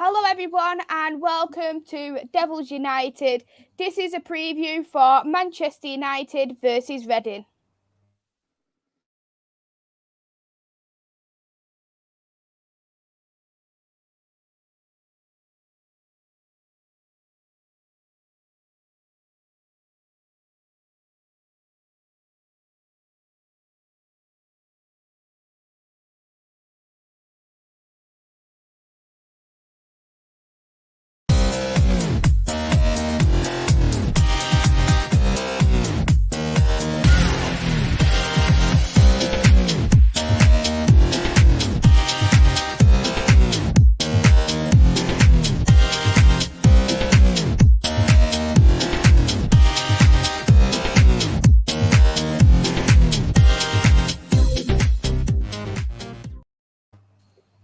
Hello everyone and welcome to Devils United. This is a preview for Manchester United versus Reading.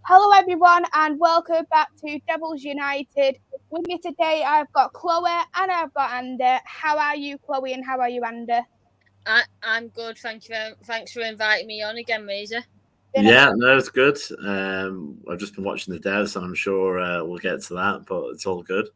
Hello everyone and welcome back to Devils United. With me today I've got Chloe and I've got Ander. How are you, Chloe, and how are you, Ander? I'm good, thank you. Thanks for inviting me on again, Maisy. Yeah, no, it's good. I've just been watching the devs, and I'm sure we'll get to that, but it's all good.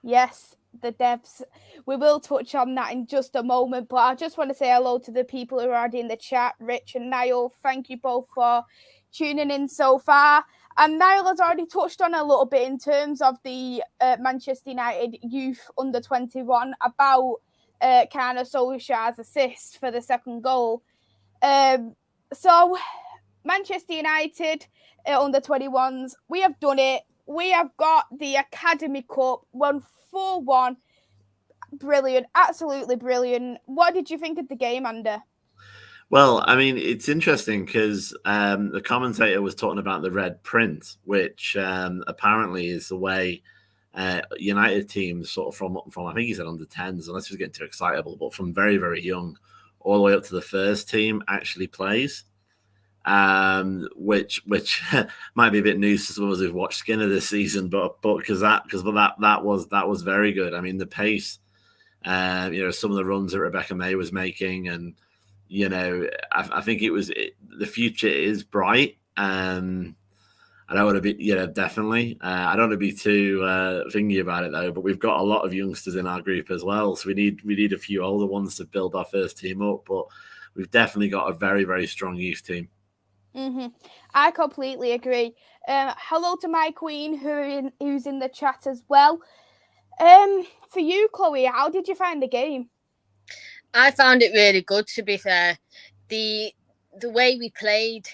Yes, the devs. We will touch on that in just a moment, but I just want to say hello to the people who are already in the chat. Rich and Niall, thank you both for tuning in so far. And Niall has already touched on a little bit in terms of the Manchester United youth under 21 about kind of Solskjaer's assist for the second goal. So Manchester United under 21s, we have done it. We have got the Academy Cup, won 4-1. Brilliant, absolutely brilliant. What did you think of the game, Ander? Well, I mean, it's interesting because the commentator was talking about the red print, which apparently is the way United teams sort of from I think he said under 10s, unless he's getting too excitable, but from very, very young all the way up to the first team actually plays. Which might be a bit news to some of us who've watched Skinner this season, but because that was very good. I mean, the pace, some of the runs that Rebecca May was making, and I think the future is bright. I don't want to be, definitely. I don't want to be too thingy about it though. But we've got a lot of youngsters in our group as well, so we need a few older ones to build our first team up. But we've definitely got a very, very strong youth team. I completely agree. Hello to my queen who's in the chat as well. For you, Chloe, how did you find the game? I found it really good, to be fair. The way we played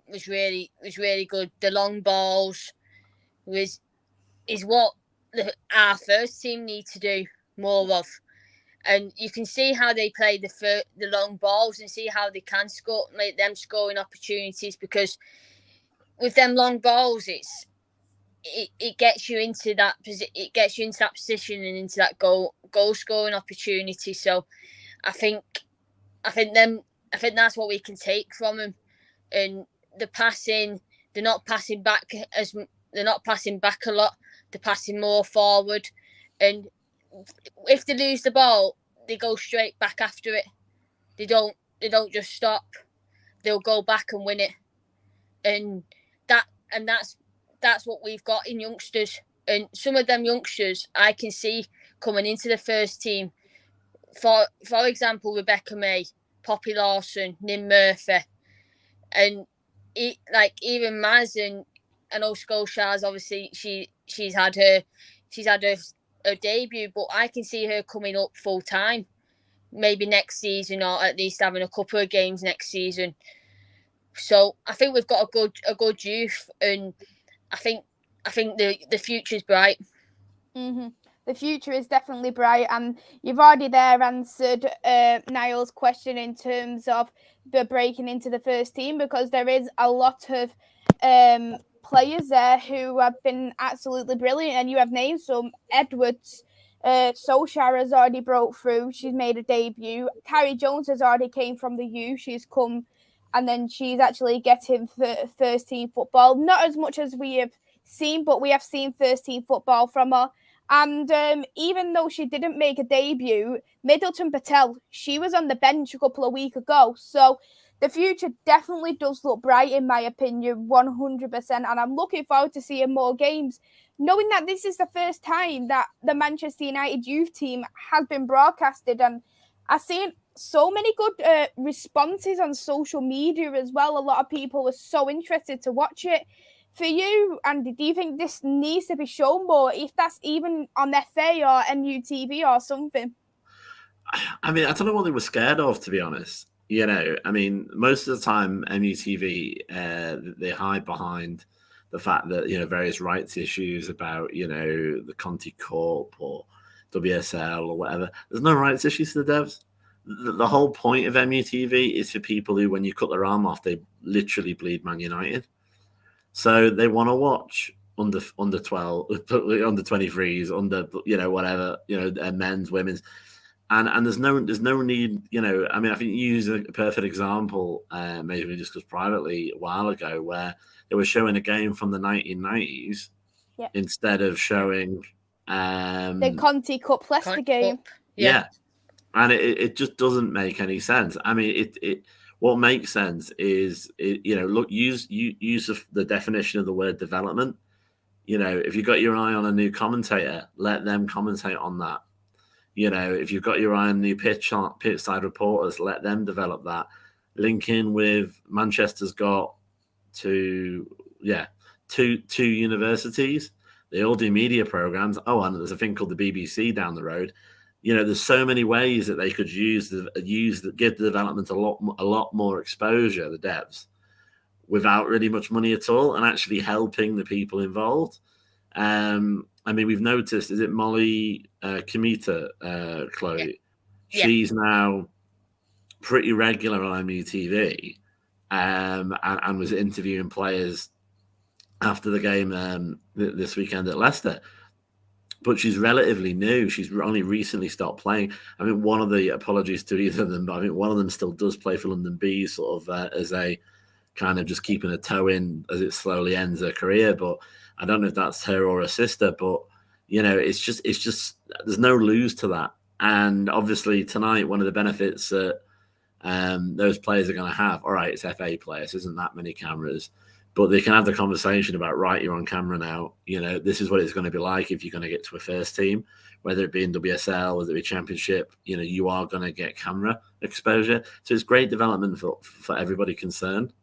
was really good. The long balls is what our first team need to do more of. And you can see how they play the long balls and see how they can score, make them scoring opportunities, because with them long balls, it gets you into that position and into that goal scoring opportunity. So I think that's what we can take from them. And the passing, they're not passing back a lot. They're passing more forward, and if they lose the ball, they go straight back after it. They don't just stop. They'll go back and win it, and that's what we've got in youngsters. And some of them youngsters I can see coming into the first team. For example, Rebecca May, Poppy Lawson, Nim Murphy, and even Maz, and I know Solskjaer's obviously she's had her debut, but I can see her coming up full time, maybe next season, or at least having a couple of games next season. So I think we've got a good youth, and I think the future's bright. The future is definitely bright, and you've already there answered Niall's question in terms of the breaking into the first team, because there is a lot of players there who have been absolutely brilliant, and you have named some. Edwards, Solskjaer has already broke through. She's made a debut. Carrie Jones has already came from the U. She's come, and then she's actually getting first team football. Not as much as we have seen, but we have seen first team football from her. And even though she didn't make a debut, Middleton Patel, she was on the bench a couple of weeks ago. So the future definitely does look bright, in my opinion, 100%. And I'm looking forward to seeing more games, knowing that this is the first time that the Manchester United youth team has been broadcasted. And I've seen so many good responses on social media as well. A lot of people were so interested to watch it. For you, Andy, do you think this needs to be shown more, if that's even on FA or MUTV or something? I mean, I don't know what they were scared of, to be honest. You know, I mean, most of the time, MUTV, they hide behind the fact that, you know, various rights issues about, you know, the Conti Cup or WSL or whatever. There's no rights issues to the devs. The whole point of MUTV is for people who, when you cut their arm off, they literally bleed Man United. So they want to watch under 12, under 23s, under, you know, whatever, you know, men's, women's. And there's no need, you know. I mean, I think you use a perfect example, maybe we discussed privately a while ago, where they were showing a game from the 1990s instead of showing the Conti Cup Leicester game. Yeah. And it just doesn't make any sense. I mean, it what makes sense is, you know, look, use the definition of the word development. You know, if you've got your eye on a new commentator, let them commentate on that. You know, if you've got your eye on new pitch side reporters, let them develop that. Link in with Manchester's got two universities. They all do media programs. Oh, and there's a thing called the BBC down the road. You know, there's so many ways that they could give the development a lot more exposure, the devs, without really much money at all, and actually helping the people involved. I mean, we've noticed, is it Molly Kamita, Chloe? Yeah. She's now pretty regular on MUTV, and was interviewing players after the game this weekend at Leicester. But she's relatively new. She's only recently stopped playing. I mean, one of the, apologies to either of them, but I mean, one of them still does play for London Bees, sort of as a kind of just keeping a toe in as it slowly ends her career. But I don't know if that's her or her sister. But, you know, it's just there's no lose to that. And obviously tonight, one of the benefits that those players are going to have, all right, it's FA players, isn't that many cameras, but they can have the conversation about, right, you're on camera now. You know, this is what it's going to be like if you're going to get to a first team, whether it be in WSL, whether it be Championship. You know, you are going to get camera exposure. So it's great development for everybody concerned.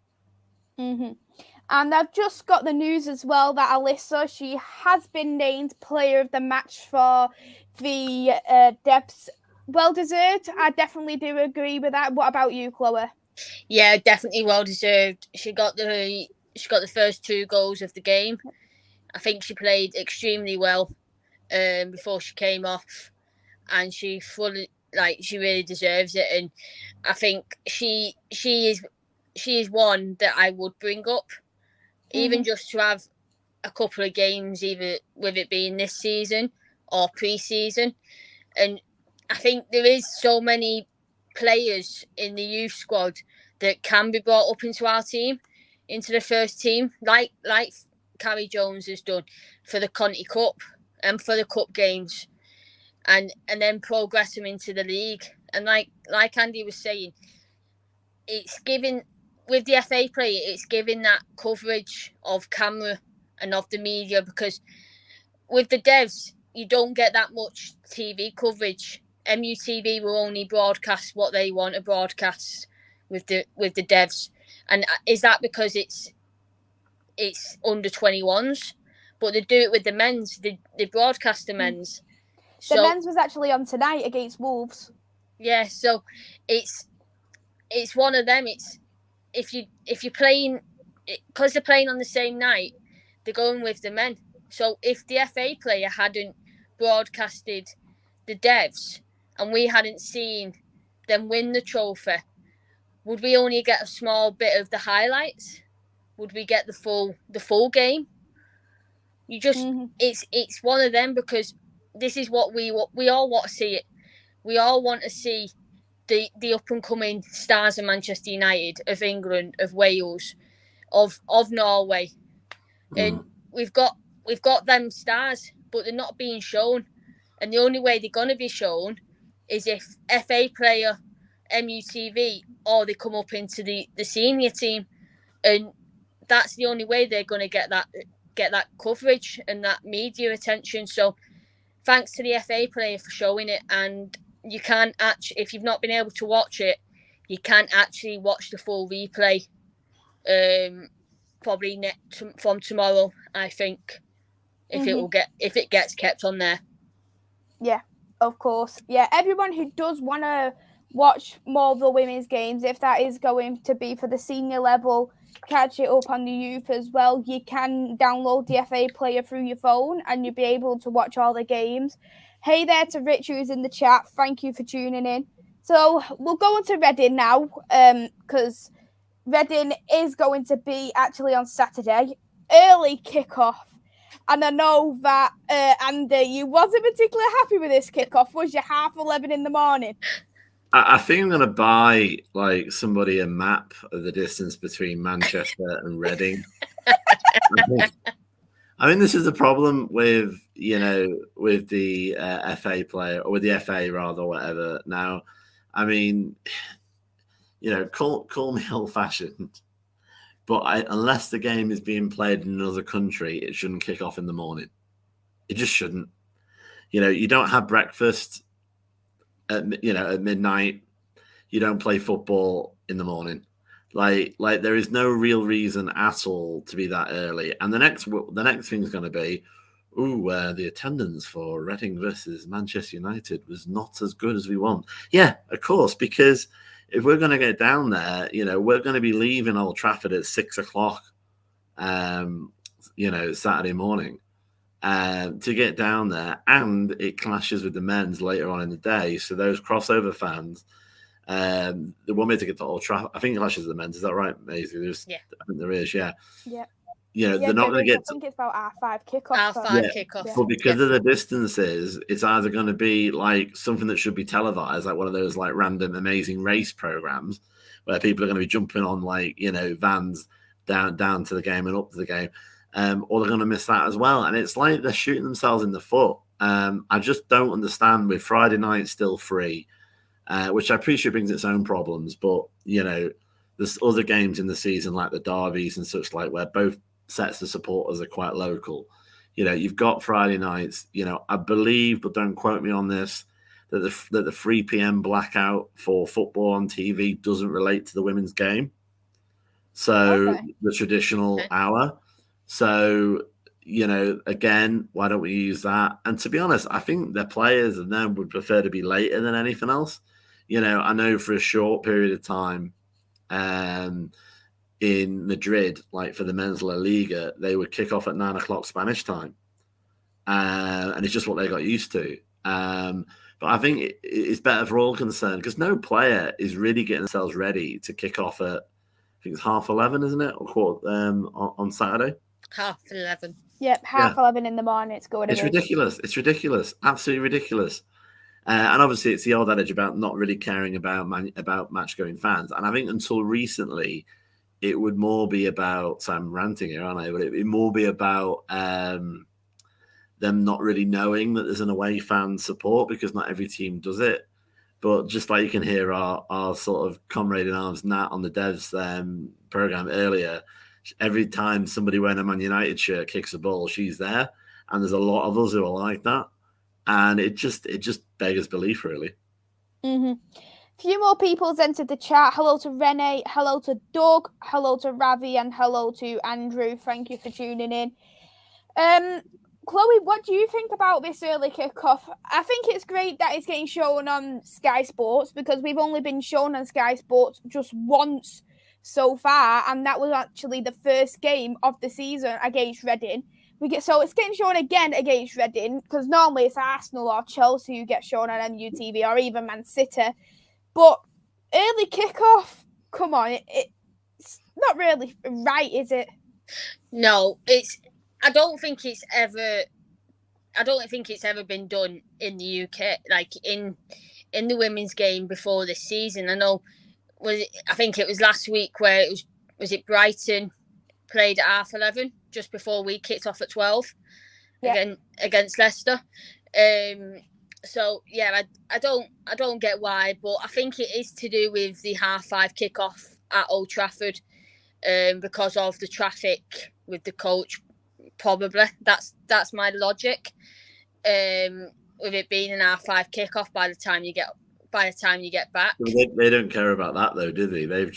Mm-hmm. And I've just got the news as well that Alyssa, she has been named player of the match for the Devs. Well deserved. I definitely do agree with that. What about you, Chloe? Yeah, definitely well deserved. She got the first 2 goals of the game. I think she played extremely well before she came off, and she really deserves it. And I think she is one that I would bring up, even just to have a couple of games, either with it being this season or pre-season. And I think there is so many players in the youth squad that can be brought up into our team, into the first team, like Carrie Jones has done for the Conti Cup and for the cup games, and then progress them into the league. And like Andy was saying, it's giving, with the FA player, it's giving that coverage of camera and of the media, because with the devs, you don't get that much TV coverage. MUTV will only broadcast what they want to broadcast with the devs. And is that because it's under 21s? But they do it with the men's. They broadcast the men's. The men's was actually on tonight against Wolves. Yeah, so it's one of them. It's if you're playing, because they're playing on the same night, they're going with the men. So if the FA player hadn't broadcasted the devs and we hadn't seen them win the trophy, would we only get a small bit of the highlights? Would we get the full game? You just it's one of them, because this is what we all want to see it. We all want to see the up and coming stars of Manchester United, of England, of Wales, of Norway, and we've got them stars, but they're not being shown. And the only way they're going to be shown is if FA player MUTV or they come up into the senior team, and that's the only way they're going to get that coverage and that media attention. So thanks to the FA player for showing it, and you can actually, if you've not been able to watch it, you can actually watch the full replay. Probably from tomorrow, I think, if it gets kept on there. Yeah, of course. Yeah, everyone who does want to watch more of the women's games, if that is going to be for the senior level, catch it up on the youth as well. You can download the FA player through your phone and you'll be able to watch all the games. Hey there to Rich, who's in the chat. Thank you for tuning in. So we'll go on to Reading now, because Reading is going to be actually on Saturday. Early kickoff. And I know that, Andy, you wasn't particularly happy with this kickoff, was you? 11:30 in the morning? I think I'm going to buy somebody a map of the distance between Manchester and Reading. I mean, this is the problem with the FA player, or with the FA rather, whatever. Now, I mean, call me old-fashioned, but unless the game is being played in another country, it shouldn't kick off in the morning. It just shouldn't. You don't have breakfast at midnight. You don't play football in the morning. Like there is no real reason at all to be that early. And the next thing is going to be, the attendance for Reading versus Manchester United was not as good as we want. Yeah, of course, because if we're going to get down there, we're going to be leaving Old Trafford at 6:00, Saturday morning, to get down there, and it clashes with the men's later on in the day. So those crossover fans, the one way to get to Old Trafford, I think it clashes with the men's. Is that right, Maisy? I think there is. Yeah. Yeah. They're not going to get. I think it's about R5 kickoff. Kickoff. But because of the distances, it's either going to be like something that should be televised, like one of those random amazing race programs where people are going to be jumping on vans down to the game and up to the game, or they're going to miss that as well. And it's like they're shooting themselves in the foot. I just don't understand with Friday night still free, which I appreciate brings its own problems. But there's other games in the season like the derbies and such where both sets of supporters are quite local. You've got Friday nights. I believe, but don't quote me on this, that the 3 p.m. blackout for football on TV doesn't relate to the women's game. So the traditional hour. So again, why don't we use that? And to be honest, I think the players and them would prefer to be later than anything else. I know for a short period of time, in Madrid, for the men's La Liga, they would kick off at 9:00 Spanish time. And it's just what they got used to. But I think it's better for all concerned because no player is really getting themselves ready to kick off at, I think it's 11:30, isn't it? Or quarter, on Saturday? 11:30. Yep, 11:30 in the morning. It's going to be. Ridiculous. It's ridiculous. Absolutely ridiculous. And obviously, it's the old adage about not really caring about match-going fans. And I think until recently, it would more be about, so I'm ranting here, aren't I? But it would more be about them not really knowing that there's an away fan support because not every team does it. But just like you can hear our sort of comrade in arms, Nat, on the Devs program earlier, every time somebody wearing a Man United shirt kicks a ball, she's there. And there's a lot of us who are like that. And it just beggars belief, really. Mm-hmm. Few more people's entered the chat. Hello to Renee, hello to Doug, hello to Ravi, and hello to Andrew. Thank you for tuning in. Chloe, what do you think about this early kickoff? I think it's great that it's getting shown on Sky Sports because we've only been shown on Sky Sports just once so far, and that was actually the first game of the season against Reading. So it's getting shown again against Reading because normally it's Arsenal or Chelsea who get shown on MUTV or even Man City. But early kickoff, come on, it's not really right, is it? No, I don't think it's ever been done in the UK, in the women's game before this season. I know, I think it was last week where was it Brighton played at 11:30 just before we kicked off at 12 against Leicester. So yeah, I don't get why, but I think it is to do with the 5:30 kickoff at Old Trafford, because of the traffic with the coach. Probably that's my logic. With it being an 5:30 kickoff by the time you get back. They don't care about that though, do they? They've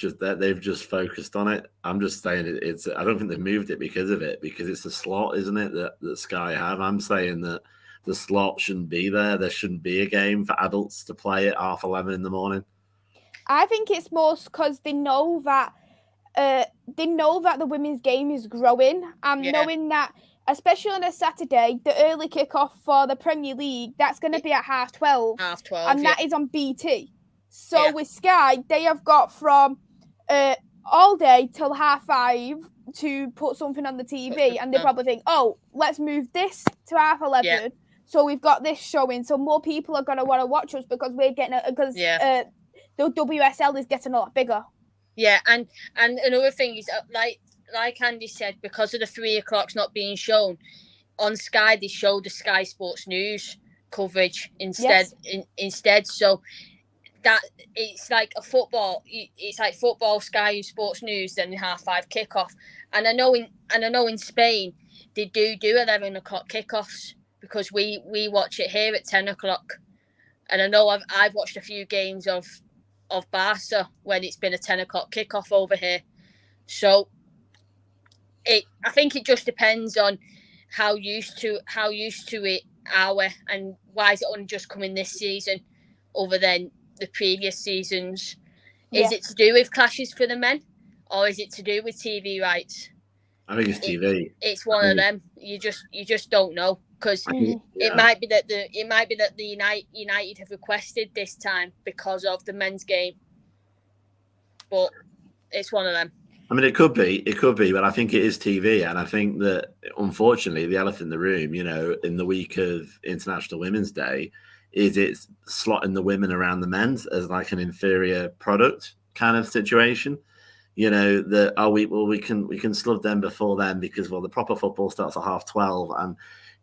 just focused on it. I'm just saying it's. I don't think they've moved it because of it, because it's a slot, isn't it? That Sky have. I'm saying that the slot shouldn't be there. There shouldn't be a game for adults to play at 11:30 in the morning. I think it's more because they know that the women's game is growing, and knowing that, especially on a Saturday, the early kickoff for the Premier League, that's going to be at 12:30. 12:30, and that is on BT. So with Sky, they have got from all day till 5:30 to put something on the TV, and they probably think, oh, let's move this to 11:30. Yeah. So we've got this showing, so more people are going to want to watch us because we're getting the WSL is getting a lot bigger. Yeah, and another thing is, like Andy said, because of the 3 o'clocks not being shown on Sky, they show the Sky Sports News coverage instead. Instead, so that it's like football. It's like football, Sky Sports News, then the 5:30 kickoff. And I know in Spain they do 11 o'clock kickoffs, because we watch it here at 10 o'clock. And I know I've watched a few games of Barca when it's been a 10 o'clock kickoff over here. So I think it just depends on how used to it are we, and why is it only just coming this season other than the previous seasons. Is it to do with clashes for the men, or is it to do with TV rights? I think it's TV. It's one of them. You just don't know, because it might be that the United have requested this time because of the men's game, but it's one of them. I mean, it could be, but I think it is TV, and I think that unfortunately the elephant in the room, in the week of International Women's Day, is it's slotting the women around the men's as like an inferior product kind of situation. We can slug them before them because the proper football starts at 12:30, and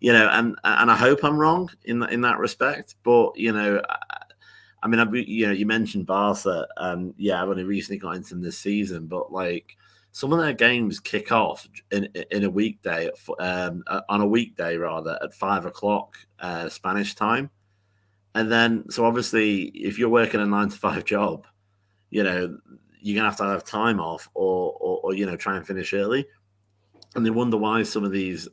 and I hope I'm wrong in that respect, but I mean, you mentioned Barca, and I've only recently got into them this season, but like some of their games kick off in a weekday on a weekday rather at 5 o'clock Spanish time, and then so obviously if you're working a 9-to-5 job, you're gonna have to have time off or try and finish early, and they wonder why some of these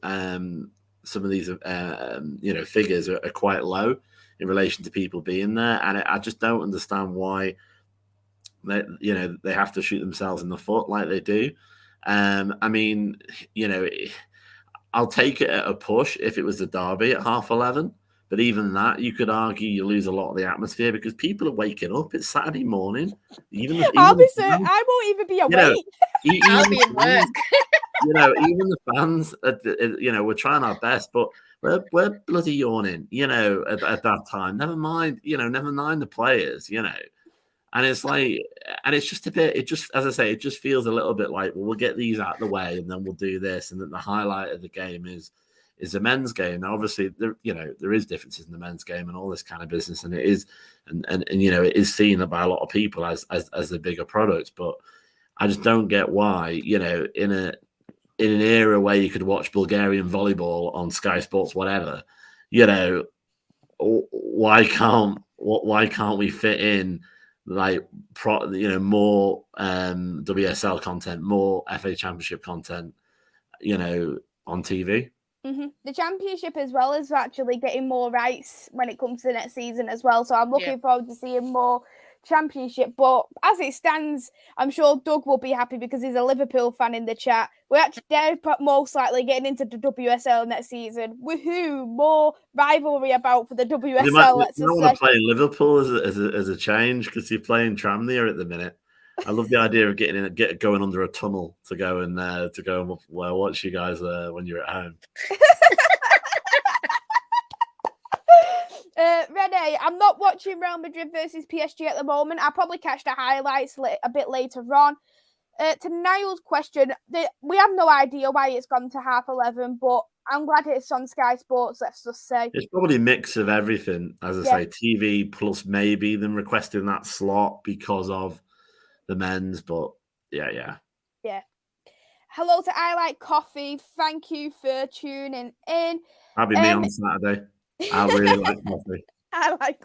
figures are quite low in relation to people being there, and I just don't understand why they have to shoot themselves in the foot like they do. I mean, I'll take it at a push if it was the derby at 11:30, but even that, you could argue you lose a lot of the atmosphere because people are waking up. It's Saturday morning. I won't even be awake. I'll be in work. Even the fans, we're trying our best, but we're bloody yawning, at that time. Never mind the players, and it's like, and it's just a bit, as I say, it just feels a little bit like, well, we'll get these out of the way and then we'll do this. And then the highlight of the game is the men's game. Now, obviously, there is differences in the men's game and all this kind of business. And it is, and it is seen by a lot of people as the bigger product. But I just don't get why, in an era where you could watch Bulgarian volleyball on Sky Sports, whatever, why can't we fit in like more WSL content, more FA Championship content, on TV? Mm-hmm. The Championship as well is actually getting more rights when it comes to the next season as well. So I'm looking forward to seeing more Championship. But as it stands, I'm sure Doug will be happy because he's a Liverpool fan in the chat. We're actually most likely getting into the WSL next season. Woohoo! More rivalry about for the WSL. You might want to play in Liverpool as a change because you're playing Tranmere at the minute. I love the idea of going under a tunnel to go and watch you guys when you're at home. Renee, I'm not watching Real Madrid versus PSG at the moment. I'll probably catch the highlights a bit later on. To Niall's question, we have no idea why it's gone to 11:30, but I'm glad it's on Sky Sports, let's just say. It's probably a mix of everything, as I say, TV plus maybe them requesting that slot because of the men's, but yeah. Hello to I Like Coffee. Thank you for tuning in. That'll be me on Saturday. I really like coffee. I like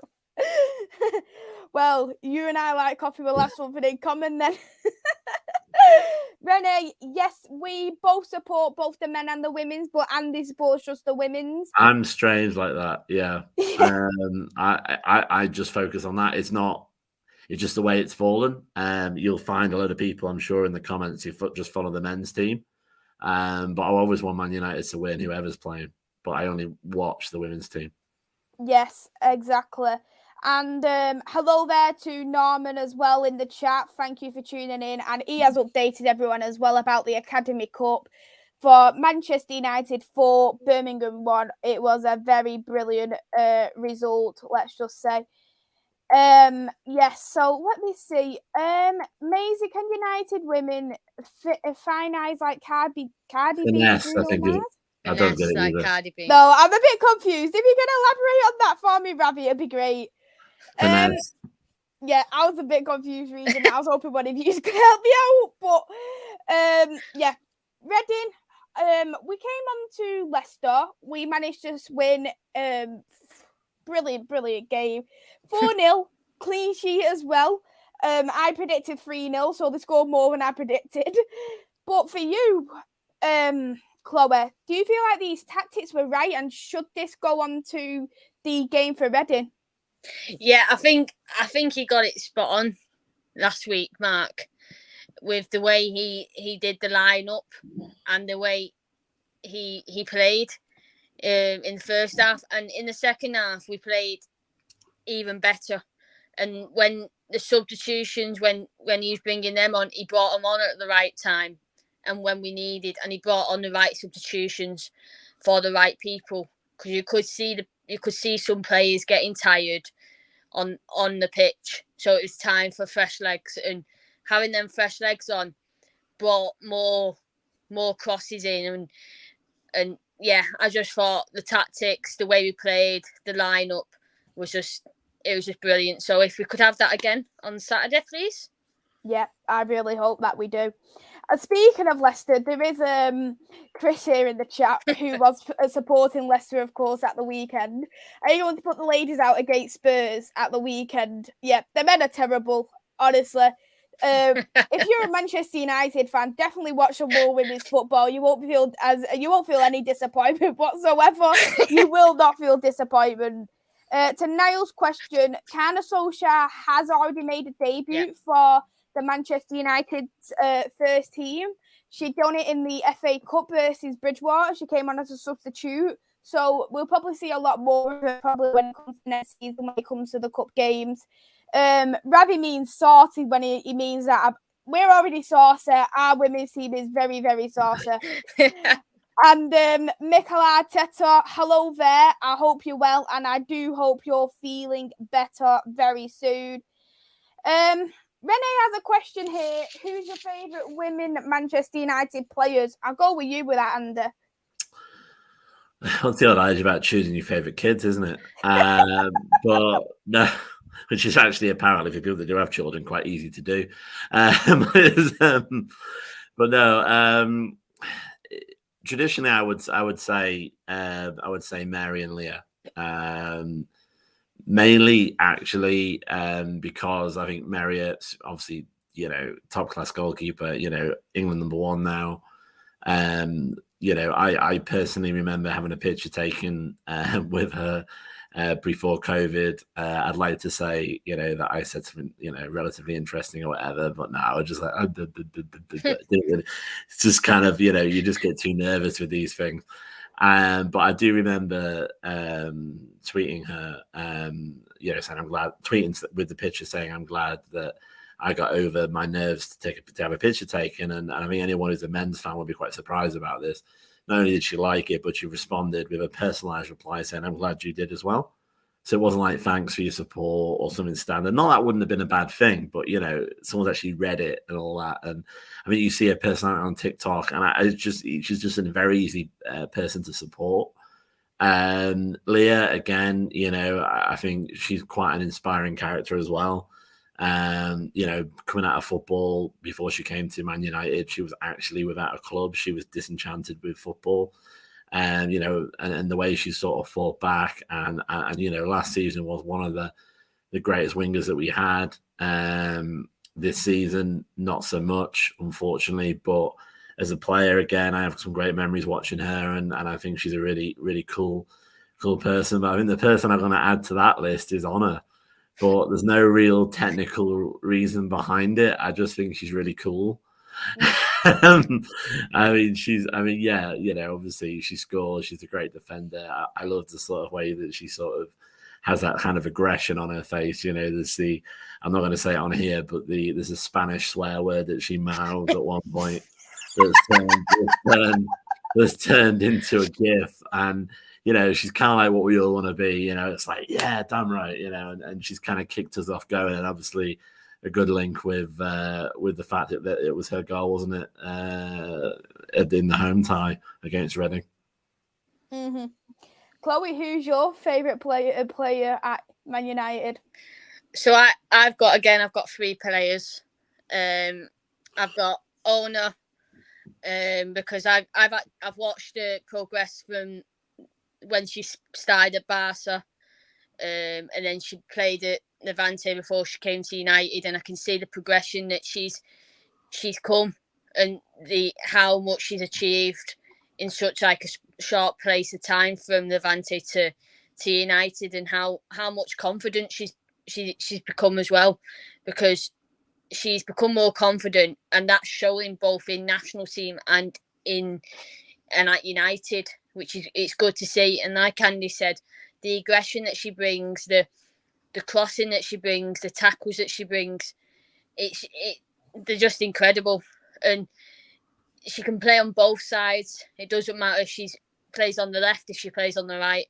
Well, you and I like coffee will have something in common then. Renee, yes, we both support both the men and the women's, but Andy supports just the women's. I'm strange like that, yeah. I just focus on that. It's just the way it's fallen. You'll find a lot of people, I'm sure, in the comments who just follow the men's team. But I always want Man United to win, whoever's playing. But I only watch the women's team. Yes, exactly. And hello there to Norman as well in the chat. Thank you for tuning in. And he has updated everyone as well about the Academy Cup for Manchester United 4, Birmingham 1. It was a very brilliant result, let's just say. Yes, so let me see. Maisy, can United women fine eyes like Cardi B? Yes, I think I don't get it either. Cardi B. No, I'm a bit confused. If you can elaborate on that for me, Ravi, it'd be great. Yeah, I was a bit confused reading that. I was hoping one of you could help me out. But yeah, Reading, we came on to Leicester. We managed to win. Brilliant game. 4-0, clean sheet as well. I predicted 3-0, so they scored more than I predicted. But for you, Chloe, do you feel like these tactics were right, and should this go on to the game for Reading? Yeah, I think he got it spot on last week, Mark, with the way he did the lineup and the way he played in the first half, and in the second half we played even better. And when the substitutions, when he was bringing them on, he brought them on at the right time and when we needed, and he brought on the right substitutions for the right people, because you could see some players getting tired on the pitch. So it was time for fresh legs, and having them fresh legs on brought more crosses in, and yeah, I just thought the tactics, the way we played, the lineup was just brilliant. So if we could have that again on Saturday, please. Yeah, I really hope that we do. Speaking of Leicester, there is Chris here in the chat who was supporting Leicester, of course, at the weekend. Are you going to put the ladies out against Spurs at the weekend? Yeah, the men are terrible, honestly. If you're a Manchester United fan, definitely watch some more women's football. You won't feel any disappointment whatsoever. You will not feel disappointment. To Niall's question, Kana Solskjaer has already made a debut for the Manchester United first team. She'd done it in the FA Cup versus Bridgewater. She came on as a substitute. So we'll probably see a lot more of her probably when it comes to next season, when it comes to the cup games. Ravi means saucy when he means that we're already saucy. Our women's team is very, very saucy. And Mikel Arteta, hello there. I hope you're well, and I do hope you're feeling better very soon. Renee has a question here. Who's your favourite women Manchester United players? I'll go with you with that, Andy. That's the old adage about choosing your favourite kids, isn't it? But no, which is actually apparently for people that do have children quite easy to do. But no, traditionally I would say Mary and Leah. Mainly, actually, because I think Marriott's obviously, top class goalkeeper, England #1 now. I personally remember having a picture taken with her before COVID. I'd like to say, that I said something, relatively interesting or whatever, but no, I was just like, it's just kind of, you just get too nervous with these things. But I do remember tweeting her, saying I'm glad, tweeting with the picture saying I'm glad that I got over my nerves to have a picture taken. And I think anyone who's a men's fan would be quite surprised about this. Not only did she like it, but she responded with a personalized reply saying, I'm glad you did as well. So it wasn't like thanks for your support or something standard. Not that wouldn't have been a bad thing, but someone's actually read it and all that. And I mean, you see a personality on TikTok, and she's just a very easy person to support. Leah, again, I think she's quite an inspiring character as well. Coming out of football before she came to Man United, she was actually without a club. She was disenchanted with football. And the way she sort of fought back, and last season was one of the greatest wingers that we had. This season, not so much, unfortunately. But as a player, again, I have some great memories watching her, and I think she's a really, really cool person. But I think the person I'm going to add to that list is Honor. But there's no real technical reason behind it. I just think she's really cool. Obviously she scores. She's a great defender. I love the sort of way that she sort of has that kind of aggression on her face. I'm not going to say it on here, but there's a Spanish swear word that she mouths at one point that's turned into a GIF, and she's kind of like what we all want to be. It's like, yeah, damn right, and she's kind of kicked us off going, and obviously a good link with the fact that it was her goal, wasn't it, in the home tie against Reading. Mm-hmm. Chloe, who's your favourite player at Man United? So I've got three players. I've got Ona, because I've watched her progress from when she started at Barca, and then she played at Levante before she came to United, and I can see the progression that she's come, and how much she's achieved in such like a short place of time from Levante to United, and how much confident she's become as well, because she's become more confident, and that's showing both in national team and at United, which is it's good to see. And like Andy said, the aggression that she brings, the crossing that she brings, the tackles that she brings, they're just incredible. And she can play on both sides. It doesn't matter if she plays on the left, if she plays on the right.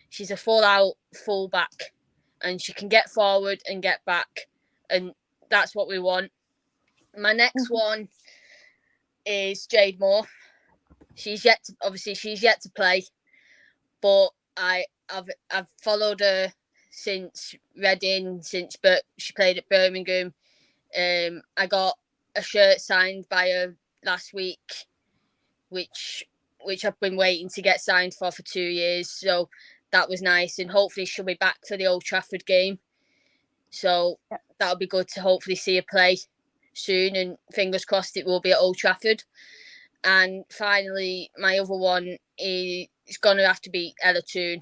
She's a full-out full-back, and she can get forward and get back, and that's what we want. My next one is Jade Moore. She's yet to play, but I've followed her since Reading, but she played at Birmingham. I got a shirt signed by her last week, which I've been waiting to get signed for 2 years. So that was nice, and hopefully she'll be back for the Old Trafford game. So that'll be good to hopefully see her play soon, and fingers crossed it will be at Old Trafford. And finally, my other one is going to have to be Ella Toone,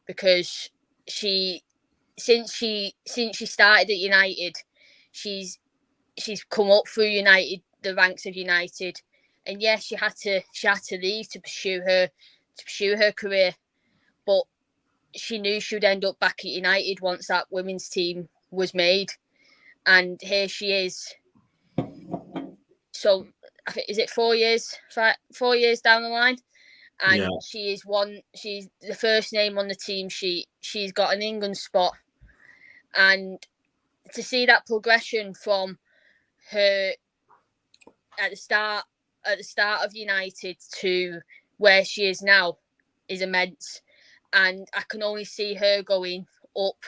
because since she started at United, she's come up through the ranks of United, and yes, she had to leave to pursue her career, but she knew she would end up back at United once that women's team was made, and here she is. So I think, is it 4 years? 4 years down the line, and she's the first name on the team sheet. She's got an England spot, and to see that progression from her at the start of United to where she is now is immense, and I can only see her going up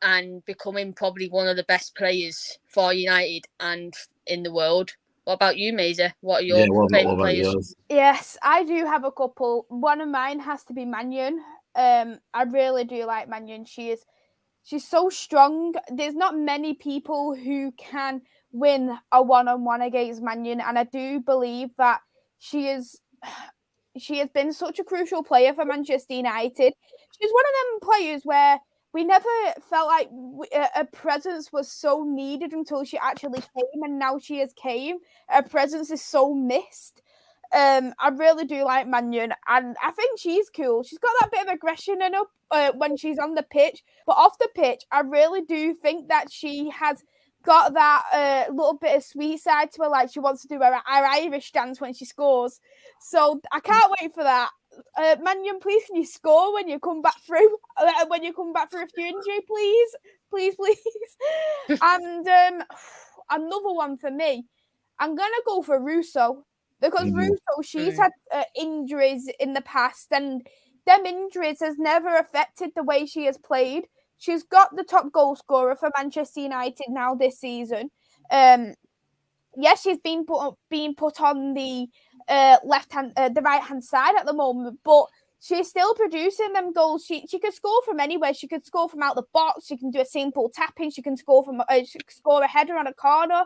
and becoming probably one of the best players for United and in the world. What about you, Maisy? What are your favourite players? Yours? Yes, I do have a couple. One of mine has to be Mannion. I really do like Mannion. She's so strong. There's not many people who can win a one-on-one against Mannion, and I do believe that she has been such a crucial player for Manchester United. She's one of them players where we never felt like a presence was so needed until she actually came, and now she has came. Her presence is so missed. I really do like Mannion, and I think she's cool. She's got that bit of aggression in her when she's on the pitch, but off the pitch, I really do think that she has got that little bit of sweet side to her, like she wants to do her Irish dance when she scores. So I can't wait for that. Mannion, please can you score when you come back through? When you come back through after injury, please. And another one for me, I'm gonna go for Russo because Russo, she's had injuries in the past, and them injuries has never affected the way she has played. She's got the top goal scorer for Manchester United now this season. Yes, she's being put on the the right hand side at the moment, but she's still producing them goals. She could score from anywhere. She could score from out the box. She can do a simple tapping. She can score from she can score a header on a corner.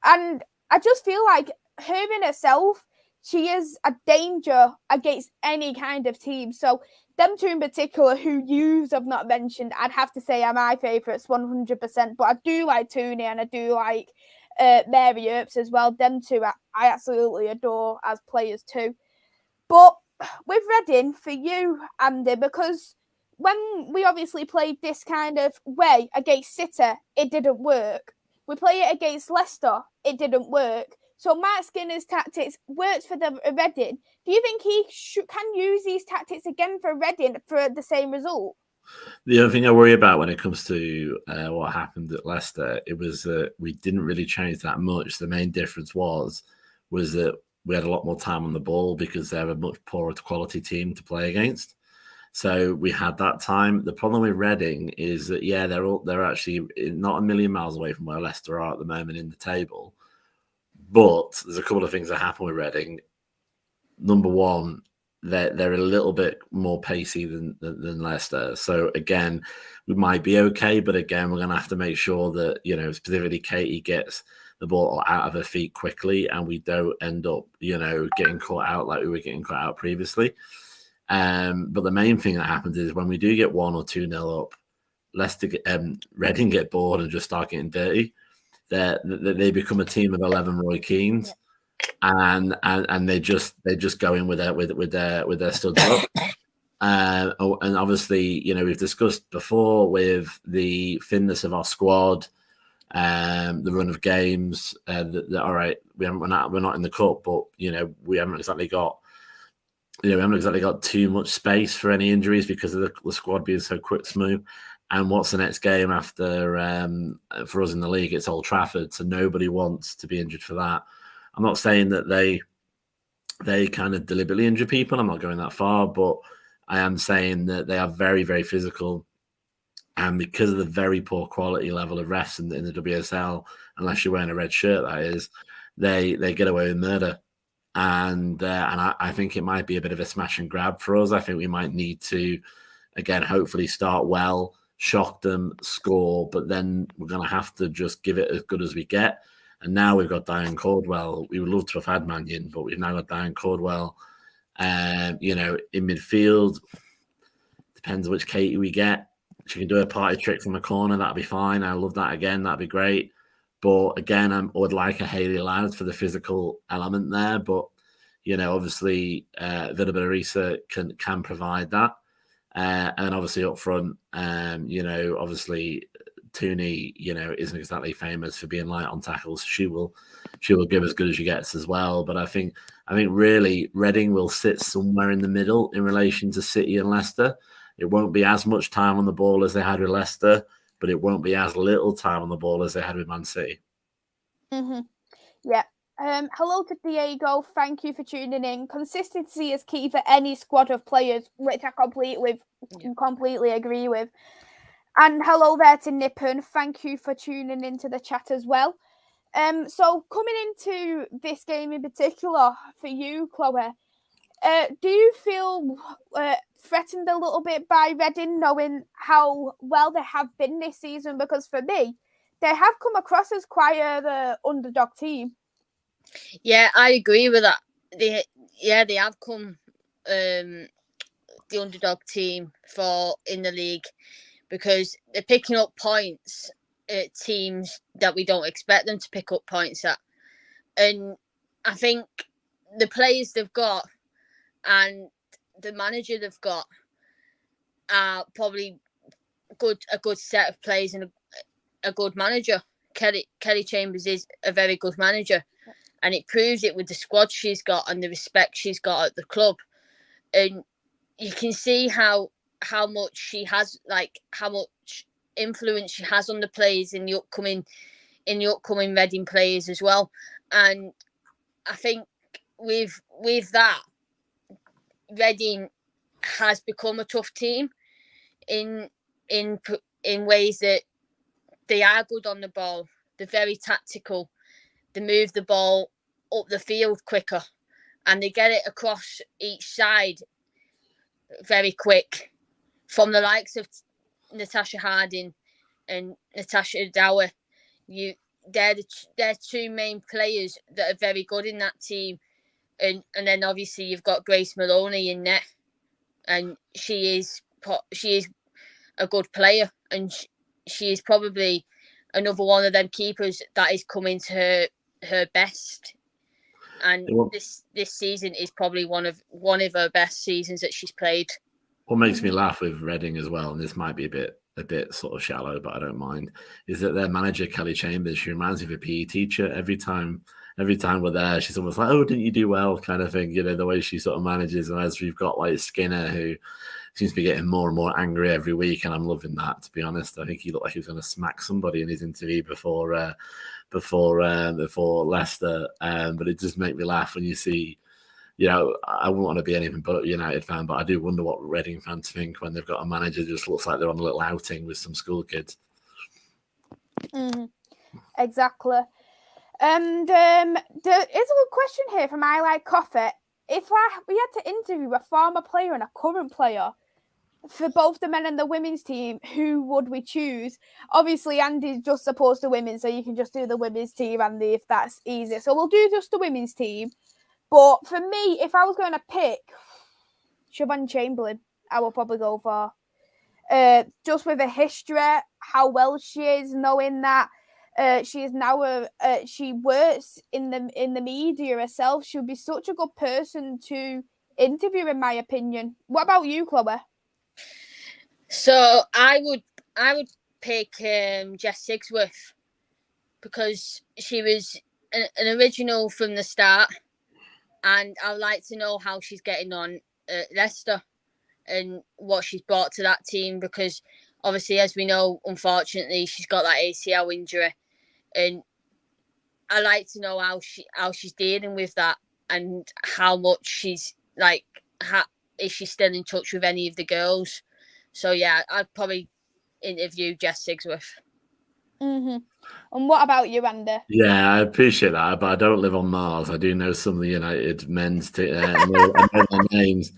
And I just feel like her in herself, she is a danger against any kind of team. So them two in particular, who you have not mentioned, I'd have to say are my favourites 100%. But I do like Tooney and I do like Mary Earps as well. Them two I absolutely adore as players too. But with Reading, for you, Andy, because when we obviously played this kind of way against City, it didn't work. We play it against Leicester, it didn't work. So Mark Skinner's tactics worked for the Reading. Do you think he can use these tactics again for Reading for the same result? The other thing I worry about when it comes to what happened at Leicester, it was that we didn't really change that much. The main difference was that we had a lot more time on the ball because they have a much poorer quality team to play against. So we had that time. The problem with Reading is that, yeah, they're actually not a million miles away from where Leicester are at the moment in the table. But there's a couple of things that happen with Reading. Number one, they're a little bit more pacey than Leicester. So again, we might be okay, but again, we're going to have to make sure that, specifically Katie gets the ball out of her feet quickly and we don't end up, getting caught out like we were getting caught out previously. But the main thing that happens is when we do get 1 or 2-0 up, Reading get bored and just start getting dirty. They become a team of 11 Roy Keanes. And they just go in with their studs up. And obviously, we've discussed before with the thinness of our squad, the run of games. All right, we're not in the cup, but we haven't exactly got too much space for any injuries because of the squad being so quick to move. And what's the next game after for us in the league? It's Old Trafford, so nobody wants to be injured for that. I'm not saying that they kind of deliberately injure people. I'm not going that far, but I am saying that they are very, very physical. And because of the very poor quality level of refs in the WSL, unless you're wearing a red shirt, that is, they get away with murder. And I think it might be a bit of a smash and grab for us. I think we might need to, again, hopefully start well, shock them, score, but then we're going to have to just give it as good as we get. And now we've got Diane Caldwell. We would love to have had Mannion, but we've now got Diane Caldwell. In midfield, depends which Katie we get. She can do a party trick from a corner. That'd be fine. I love that again. That'd be great. But again, I would like a Hayley Ladd for the physical element there. But obviously, Villa Barisa can provide that. And obviously up front, obviously Tooney, isn't exactly famous for being light on tackles. She will give as good as she gets as well. But I think really Reading will sit somewhere in the middle in relation to City and Leicester. It won't be as much time on the ball as they had with Leicester, but it won't be as little time on the ball as they had with Man City. Mm-hmm. Yeah. Hello to Diego. Thank you for tuning in. Consistency is key for any squad of players, which I completely agree with. And hello there to Nippon. Thank you for tuning into the chat as well. So coming into this game in particular for you, Chloe, do you feel threatened a little bit by Reading, knowing how well they have been this season? Because for me, they have come across as quite the underdog team. Yeah, I agree with that. They have come the underdog team in the league because they're picking up points at teams that we don't expect them to pick up points at. And I think the players they've got and the manager they've got are probably a good set of players and a good manager. Kelly Chambers is a very good manager, and it proves it with the squad she's got and the respect she's got at the club. and you can see how much she has, like how much influence she has on the players in the upcoming Reading players as well. And I think with that, Reading has become a tough team in ways that they are good on the ball. They're very tactical. They move the ball up the field quicker, and they get it across each side very quick. From the likes of Natasha Harding and Natasha Dower, they're two main players that are very good in that team. And then obviously you've got Grace Maloney in net, and she is a good player, and she is probably another one of them keepers that is coming to her best. And this season is probably one of her best seasons that she's played. What makes me laugh with Reading as well, and this might be a bit sort of shallow, but I don't mind, is that their manager Kelly Chambers, she reminds me of a PE teacher. Every time we're there, she's almost like, "Oh, didn't you do well?" kind of thing. You know, the way she sort of manages. And as we've got like Skinner, who seems to be getting more and more angry every week, and I'm loving that, to be honest. I think he looked like he was going to smack somebody in his interview before Leicester. But it does make me laugh when you see, you know, I wouldn't want to be anything but a United fan, but I do wonder what Reading fans think when they've got a manager who just looks like they're on a little outing with some school kids. Exactly. And there is a good question here from I Like Coffee. If we had to interview a former player and a current player for both the men and the women's team, who would we choose? Obviously, Andy's just supposed to women, so you can just do the women's team, Andy, if that's easy. So we'll do just the women's team. But for me, if I was going to pick Siobhan Chamberlain, I would probably go for. Just with her history, how well she is, knowing that she is now she works in the media herself. She would be such a good person to interview, in my opinion. What about you, Chloe? So I would pick Jess Sigsworth, because she was an original from the start, and I'd like to know how she's getting on at Leicester and what she's brought to that team, because obviously, as we know, unfortunately, she's got that ACL injury, and I like to know how she's dealing with that, and how much she's like, is she still in touch with any of the girls? So yeah, I'd probably interview Jess Sigsworth. And what about you, Andy? Yeah, I appreciate that, but I don't live on Mars. I do know some of the United men's I know their names.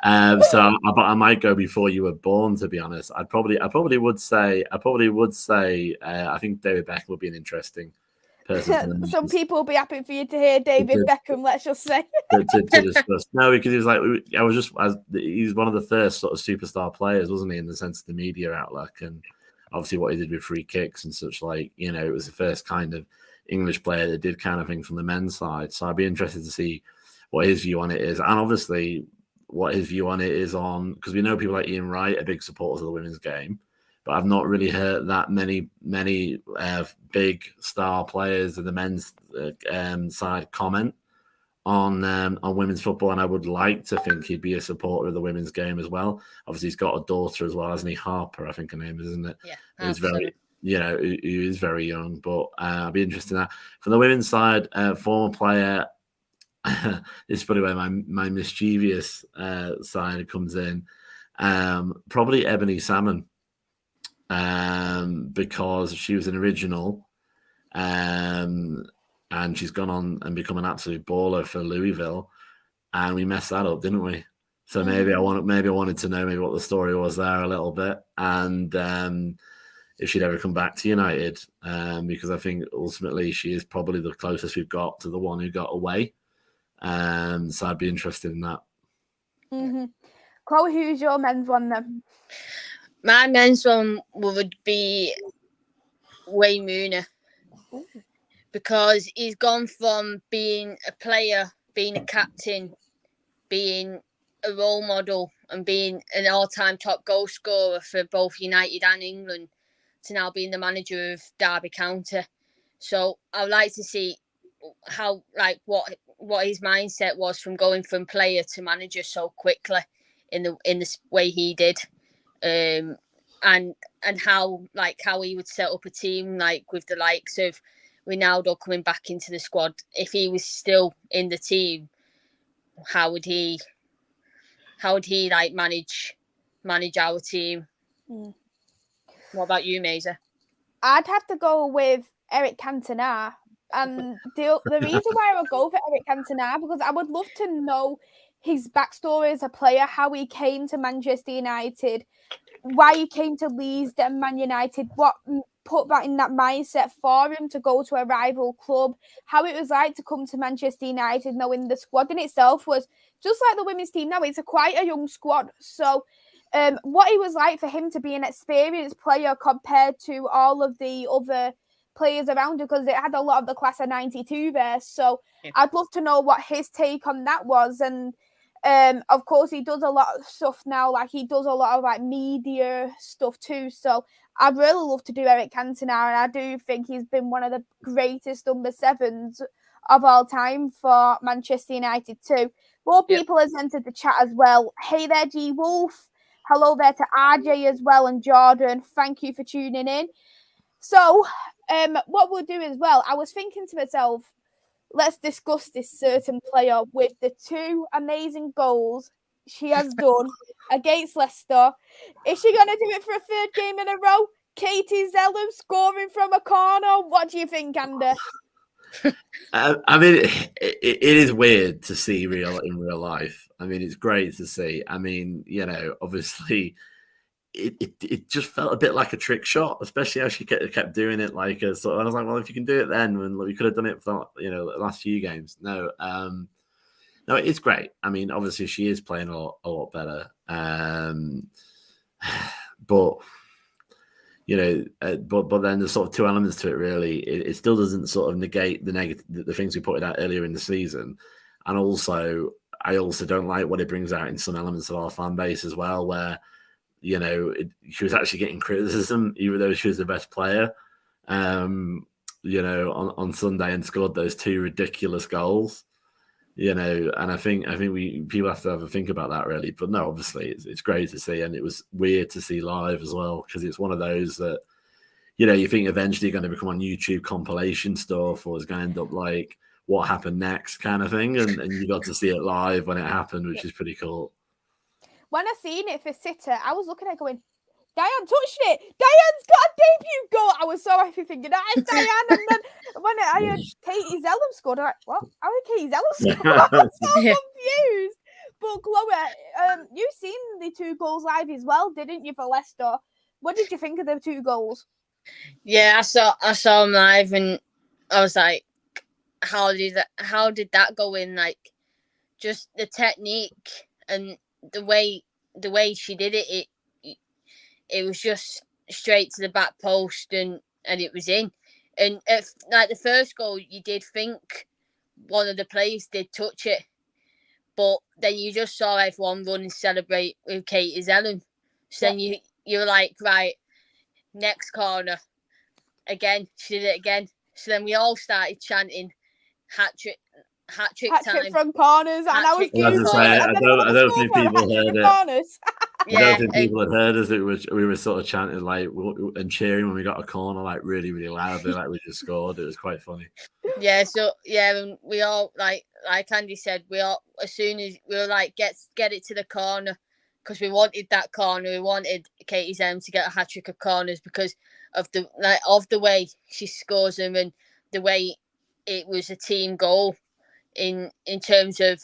So I might go before you were born, to be honest. I probably would say I think David Beckham would be an interesting person. Some people will be happy for you to hear David Beckham, let's just say. to discuss. No, because he was like, he's one of the first sort of superstar players, wasn't he, in the sense of the media outlook, and obviously what he did with free kicks and such, like, you know, it was the first kind of English player that did kind of thing from the men's side. So I'd be interested to see what his view on it is, and obviously what his view on it is on, because we know people like Ian Wright are big supporters of the women's game, but I've not really heard that many big star players of the men's side comment on women's football, and I would like to think he'd be a supporter of the women's game as well. Obviously, he's got a daughter as well, hasn't he? Harper, I think her name is, isn't it? Yeah, who's very, you know, who is very young. But I'd be interested in that. From the women's side, former player. It's probably where my mischievous side comes in. Probably Ebony Salmon, because she was an original, and she's gone on and become an absolute baller for Louisville, and we messed that up, didn't we? So maybe I wanted to know maybe what the story was there a little bit, and if she'd ever come back to United, because I think ultimately she is probably the closest we've got to the one who got away. So I'd be interested in that. Chloe, who's your men's one then? My men's one would be Wayne Mooney, because he's gone from being a player, being a captain, being a role model, and being an all-time top goal scorer for both United and England, to now being the manager of Derby County. So I'd like to see how, like, what his mindset was from going from player to manager so quickly in the way he did, and how he would set up a team like with the likes of Ronaldo coming back into the squad. If he was still in the team, how would he like manage our team? What about you, Maisy? I'd have to go with Eric Cantona. And the reason why I would go for Eric Cantona, because I would love to know his backstory as a player, how he came to Manchester United, why he came to Leeds and Man United, what put that in that mindset for him to go to a rival club, how it was like to come to Manchester United, knowing the squad in itself was just like the women's team now. It's quite a young squad. So what it was like for him to be an experienced player compared to all of the other players around her, because it had a lot of the class of 92 there. So I'd love to know what his take on that was. And of course, he does a lot of stuff now. Like, he does a lot of like media stuff too. So I'd really love to do Eric Cantona, and I do think he's been one of the greatest number 7s of all time for Manchester United too. More people has entered the chat as well. Hey there, G Wolf. Hello there to RJ as well, and Jordan. Thank you for tuning in. So, what we'll do as well, I was thinking to myself, let's discuss this certain player with the 2 amazing goals she has done against Leicester. Is she going to do it for a 3rd game in a row? Katie Zellum scoring from a corner. What do you think, Andy? I mean, it is weird to see in real life. I mean, it's great to see. I mean, obviously, it just felt a bit like a trick shot, especially how she kept doing it like a sort of. I was like, well, if you can do it then, when we could have done it for the last few games. No, it's great. I mean, obviously, she is playing a lot better. But but then there's sort of 2 elements to it, really. It still doesn't sort of negate the things we pointed out earlier in the season. And also, I also don't like what it brings out in some elements of our fan base as well, where, she was actually getting criticism, even though she was the best player, on Sunday, and scored those 2 ridiculous goals. And I think people have to have a think about that, really. But no, obviously it's great to see, and it was weird to see live as well, because it's one of those that you think eventually going to become on YouTube compilation stuff, or it's going to end up like what happened next kind of thing, and you got to see it live when it happened, which is pretty cool. When I seen it for City, I was looking at it going, Diane touched it. Diane's got a debut goal. I was so happy thinking, that's Diane. And then when I heard Katie Zellum scored, I'm like, what? How did Katie Zellum score? I was so confused. But Chloe, you've seen the 2 goals live as well, didn't you, for Leicester? What did you think of the 2 goals? Yeah, I saw them live, and I was like, how did that go in? Like, just the technique and the way she did it. It was just straight to the back post, and it was in. And if, like, the first goal, you did think one of the players did touch it, but then you just saw everyone run and celebrate with Katie Zellum. So then you're like, right, next corner. Again, she did it again. So then we all started chanting hat trick time from corners, and I was I don't think people heard it. Yeah, I don't think people had heard us. We were sort of chanting like and cheering when we got a corner, like really, really loudly, like we just scored. It was quite funny. Yeah, so and we all like Andy said, we all, as soon as we were like, get it to the corner, because we wanted that corner. We wanted Katie Zellum to get a hat trick of corners because of the way she scores them, and the way it was a team goal in terms of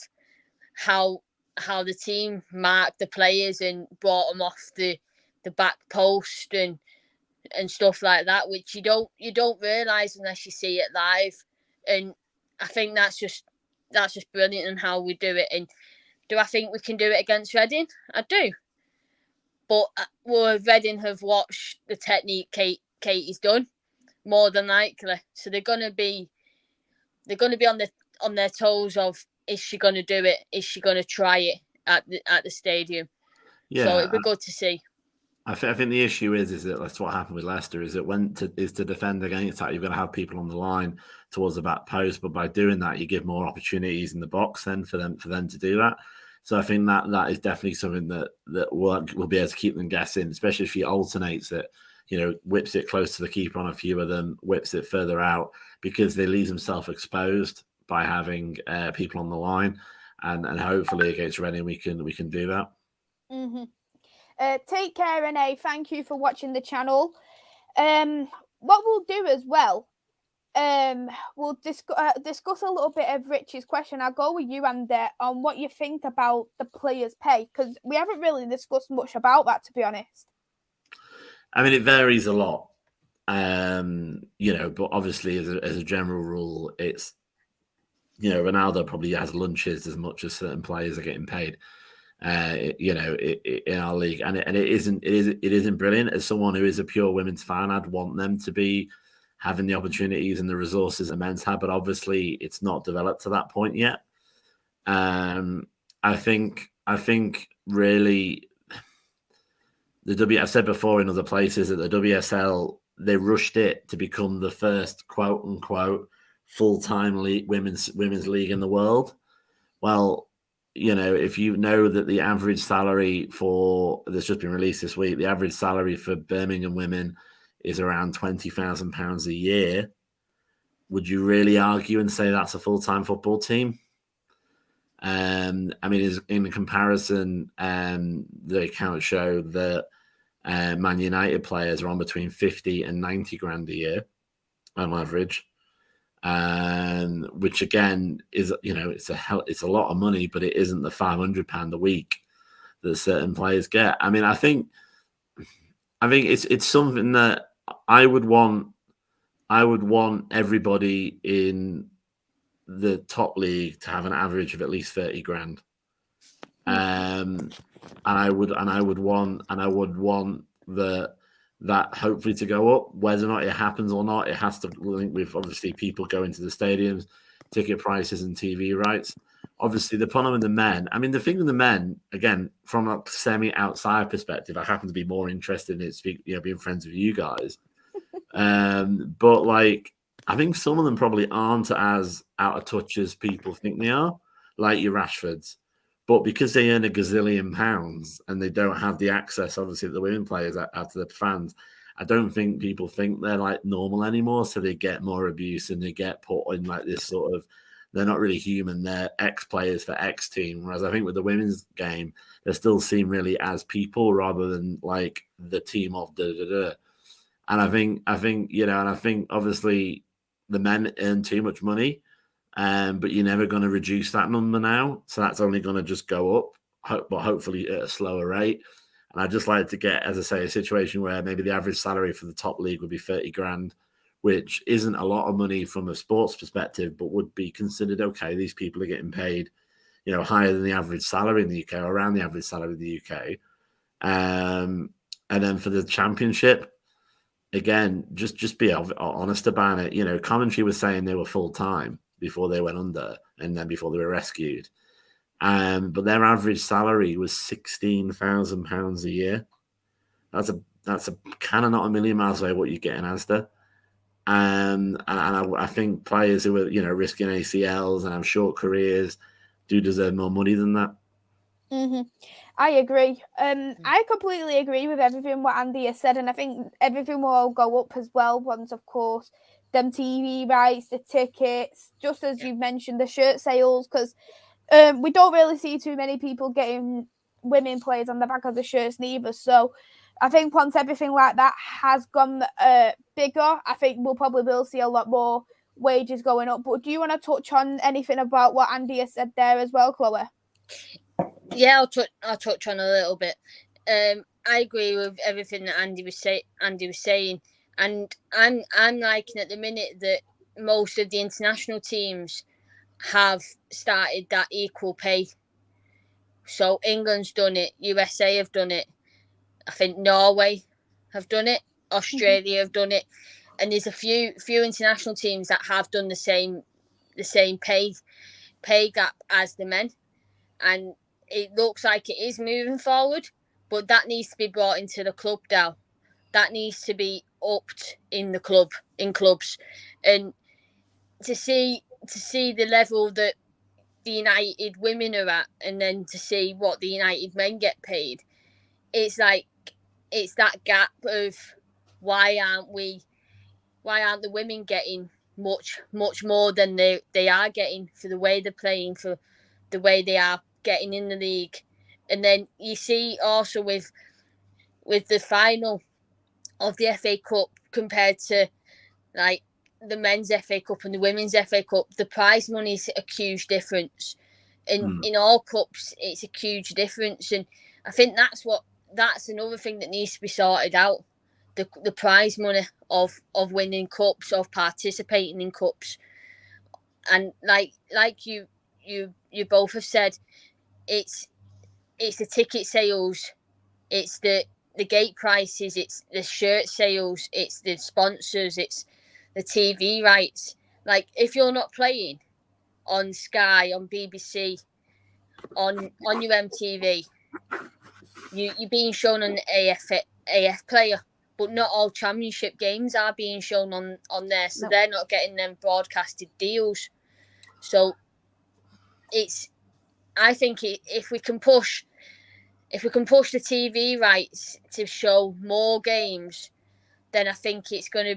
how the team marked the players and brought them off the back post and stuff like that, which you don't realise unless you see it live. And I think that's just brilliant in how we do it. And do I think we can do it against Reading? I do. But will Reading have watched the technique Katie's done? More than likely. So they're gonna be on their toes of, is she gonna do it? Is she gonna try it at the stadium? Yeah. So it'd be good to see. I think the issue is that that's what happened with Leicester. Is that to defend against that, you've got to have people on the line towards the back post. But by doing that, you give more opportunities in the box then for them to do that. So I think that is definitely something that will be able to keep them guessing, especially if he alternates it. Whips it close to the keeper on a few of them, whips it further out, because they leave themselves exposed by having people on the line, and hopefully against Reading we can do that. Mm-hmm. Take care, Renee. Thank you for watching the channel. What we'll do as well, we'll discuss a little bit of Rich's question. I'll go with you, Andy, on what you think about the players' pay, because we haven't really discussed much about that, to be honest. I mean, it varies a lot, but obviously as a general rule, it's, Ronaldo probably has lunches as much as certain players are getting paid. In our league, and it isn't brilliant. As someone who is a pure women's fan, I'd want them to be having the opportunities and the resources that men's have, but obviously it's not developed to that point yet. I think really I've said before in other places that the WSL, they rushed it to become the first quote unquote full-time women's league in the world. Well, if you know that the average salary that's just been released this week, the average salary for Birmingham women is around £20,000 a year, would you really argue and say that's a full-time football team? I mean, in comparison, the accounts show that Man United players are on between 50 and 90 grand a year on average. Which again is, it's a lot of money, but it isn't the £500 a week that certain players get. I mean, I think it's something that I would want everybody in the top league to have an average of at least 30 grand. And I would want that hopefully to go up. Whether or not it happens or not, it has to link with obviously people going to the stadiums, ticket prices, and TV rights. Obviously, the problem with the men, I mean, the thing with the men, again, from a semi-outside perspective, I happen to be more interested in it, being friends with you guys. But I think some of them probably aren't as out of touch as people think they are, like your Rashfords. But because they earn a gazillion pounds and they don't have the access, obviously, that the women players have to the fans, I don't think people think they're normal anymore. So they get more abuse and they get put in this sort of, they're not really human. They're ex-players for X team. Whereas I think with the women's game, they're still seen really as people rather than the team of da-da-da. And I think obviously the men earn too much money. But you're never going to reduce that number now. So that's only going to just go up, but hopefully at a slower rate. And I'd just like to get, as I say, a situation where maybe the average salary for the top league would be 30 grand, which isn't a lot of money from a sports perspective, but would be considered, okay, these people are getting paid, higher than the average salary in the UK, or around the average salary in the UK. And then for the championship, again, just be honest about it. Commentary was saying they were full-time before they went under and then before they were rescued. But their average salary was £16,000 a year. That's a kind of not a million miles away what you get in Asda. And I think players who are, risking ACLs and have short careers do deserve more money than that. Mm-hmm. I agree. I completely agree with everything what Andy has said, and I think everything will all go up as well once, of course, them TV rights, the tickets, just as you've mentioned, the shirt sales, because we don't really see too many people getting women players on the back of the shirts neither. So I think once everything like that has gone bigger, I think we'll probably see a lot more wages going up. But do you want to touch on anything about what Andy has said there as well, Chloe? Yeah, I'll touch on a little bit. I agree with everything that Andy was saying, and I'm liking at the minute that most of the international teams have started that equal pay. So England's done it, USA have done it, I think Norway have done it, Australia have done it, and there's a few international teams that have done the same pay gap as the men, and it looks like it is moving forward. but that needs to be brought into the club now. That needs to be upped in the club, in clubs, and to see the level that the United women are at, and then to see what the United men get paid. It's like, it's that gap of why aren't the women getting much more than they are getting for the way they're playing, for the way they are getting in the league. And then you see also with the final of the FA Cup compared to like the men's FA Cup and the women's FA Cup, the prize money is a huge difference. And in all cups, it's a huge difference. And I think that's another thing that needs to be sorted out. The prize money of winning cups, of participating in cups. And like you both have said, it's the ticket sales, it's the gate prices, it's the shirt sales, it's the sponsors, it's the TV rights. Like, if you're not playing on Sky, on BBC, on your MTV, you're being shown on the AF player, but not all championship games are being shown on there, so they're not getting them broadcasted deals. So I think if we can push the TV rights to show more games, then I think it is going to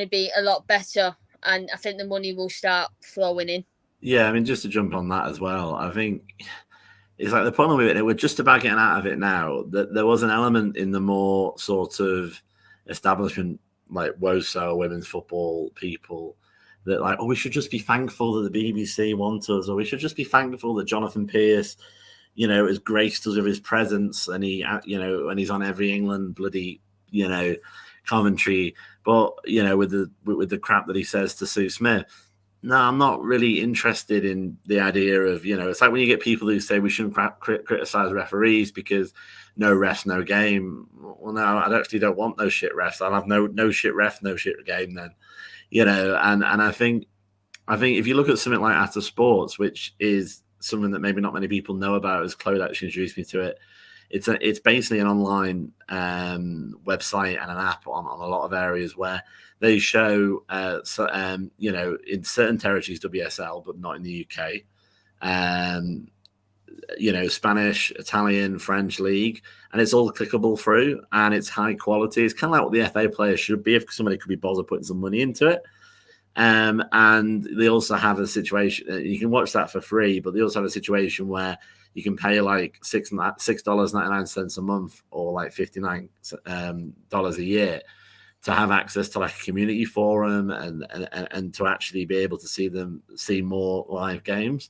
be a lot better, and I think the money will start flowing in. Yeah, I mean, just to jump on that as well, I think it's like the problem with it, we're just about getting out of it now. That there was an element in the more sort of establishment, like WOSO, women's football people, that like, oh, we should just be thankful that the BBC want us, or we should just be thankful that Jonathan Pearce, has graced us with his presence, and he, and he's on every England bloody, commentary. But with the crap that he says to Sue Smith, no, I'm not really interested in the idea of, it's like when you get people who say we shouldn't criticize referees because no refs, no game. Well, no, I actually don't want no shit refs. I'll have no shit ref, no shit game then, and I think if you look at something like Atta Sports, which is something that maybe not many people know about, as Chloe actually introduced me to it. It's basically an online website and an app on a lot of areas where they show, in certain territories WSL, but not in the UK. Spanish, Italian, French league, and it's all clickable through, and it's high quality. It's kind of like what the FA players should be if somebody could be bothered putting some money into it. And they also have a situation, you can watch that for free, but they also have a situation where you can pay like $6.99 a month, or like $59 a year, to have access to like a community forum and to actually be able to see more live games.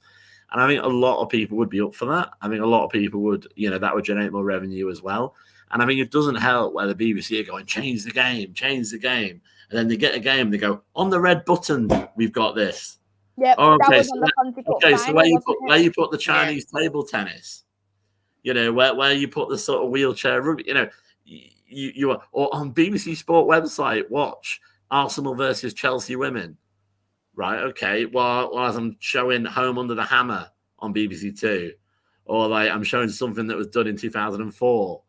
And I think a lot of people would be up for that. I think a lot of people would, that would generate more revenue as well. And I think it doesn't help where the BBC are going, change the game. And then they get a game and they go, on the red button, we've got this. Yep, oh, that was on the Pontypool so final, where you put the Chinese table tennis, where you put the sort of wheelchair rugby, you are, or on BBC Sport website, watch Arsenal versus Chelsea women. Right, okay. Well, as I'm showing Home Under the Hammer on BBC Two, or like I'm showing something that was done in 2004,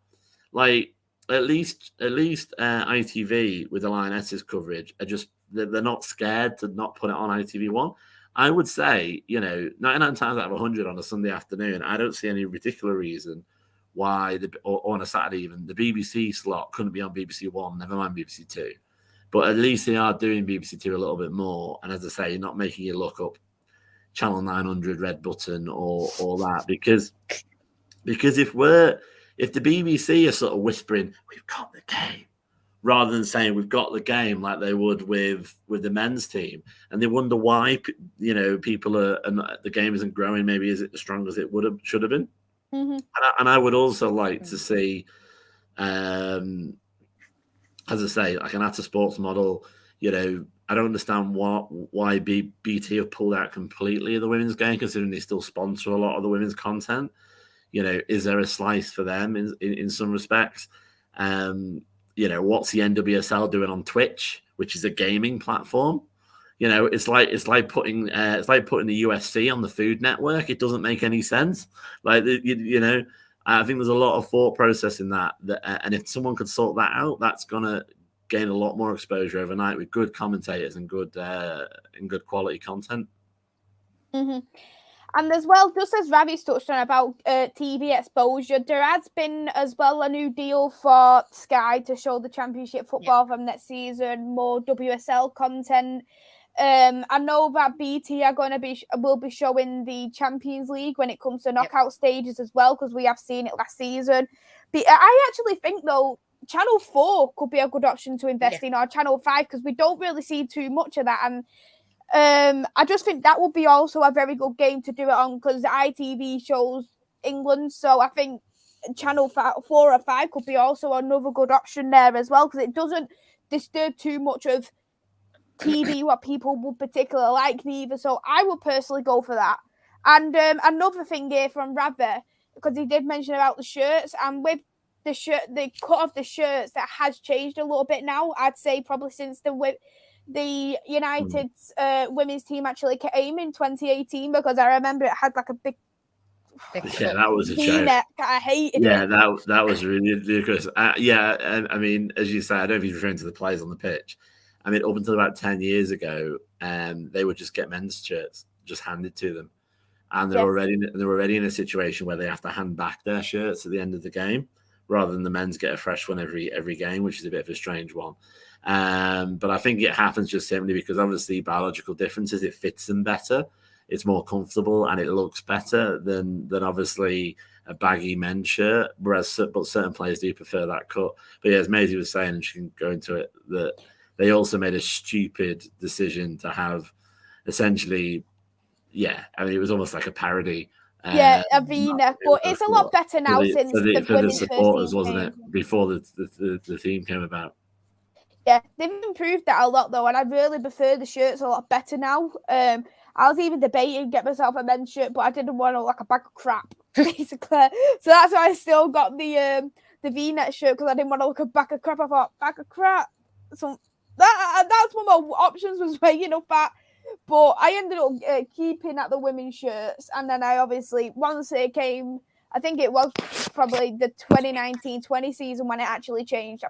like at least ITV with the Lionesses coverage are just, they're not scared to not put it on ITV1. I would say, 99 times out of 100 on a Sunday afternoon, I don't see any particular reason why, or on a Saturday even, the BBC slot couldn't be on BBC One, never mind BBC Two. But at least they are doing BBC Two a little bit more. And as I say, you're not making you look up Channel 900 red button or that, because if the BBC are sort of whispering, we've got the game, rather than saying we've got the game like they would with the men's team, and they wonder why people are, and the game isn't growing, maybe is it as strong as it should have been. Mm-hmm. And I would also like to see, as I say, like an Atta Sports model. I don't understand why BT have pulled out completely of the women's game, considering they still sponsor a lot of the women's content. Is there a slice for them in some respects? What's the NWSL doing on Twitch, which is a gaming platform? It's like putting the UFC on the Food Network. It doesn't make any sense. Like, I think there's a lot of thought process in that, and if someone could sort that out, that's gonna gain a lot more exposure overnight with good commentators and good quality content. Mm-hmm. And as well, just as Ravi's touched on about TV exposure, there has been as well a new deal for Sky to show the Championship football from next season, more WSL content. I know that BT will be showing the Champions League when it comes to knockout stages as well, because we have seen it last season. But I actually think though Channel 4 could be a good option to invest in, or Channel 5, because we don't really see too much of that. And I just think that would be also a very good game to do it on, because ITV shows England, so I think Channel 4 or 5 could be also another good option there as well, because it doesn't disturb too much of TV what people would particularly like neither. So I would personally go for that. And another thing here from Ravi, because he did mention about the shirts, and with the cut of the shirts, that has changed a little bit now. I'd say probably since the United women's team actually came in 2018, because I remember it had like a big that was a V-neck. I hated it. That was really ridiculous. I mean, as you say, I don't know if he's referring to the players on the pitch. I mean, up until about 10 years ago, they would just get men's shirts just handed to them, and they're already in a situation where they have to hand back their shirts at the end of the game, rather than the men's get a fresh one every game, which is a bit of a strange one. But I think it happens just simply because obviously biological differences, it fits them better, it's more comfortable, and it looks better than obviously a baggy men's shirt. But certain players do prefer that cut. But yeah, as Maisy was saying, and she can go into it, that they also made a stupid decision to have essentially, I mean, it was almost like a parody. A V-neck, but it's a lot better now since for the supporters, wasn't came. it? Before the theme came about. Yeah, they've improved that a lot though, and I really prefer the shirts a lot better now. I was even debating get myself a men's shirt, but I didn't want to look like a bag of crap, basically. So that's why I still got the V-neck shirt, because I didn't want to look a bag of crap. I thought, bag of crap. So that's what my options was weighing up at. But I ended up keeping at the women's shirts, and then I obviously, once it came, I think it was probably the 2019-20 season when it actually changed. I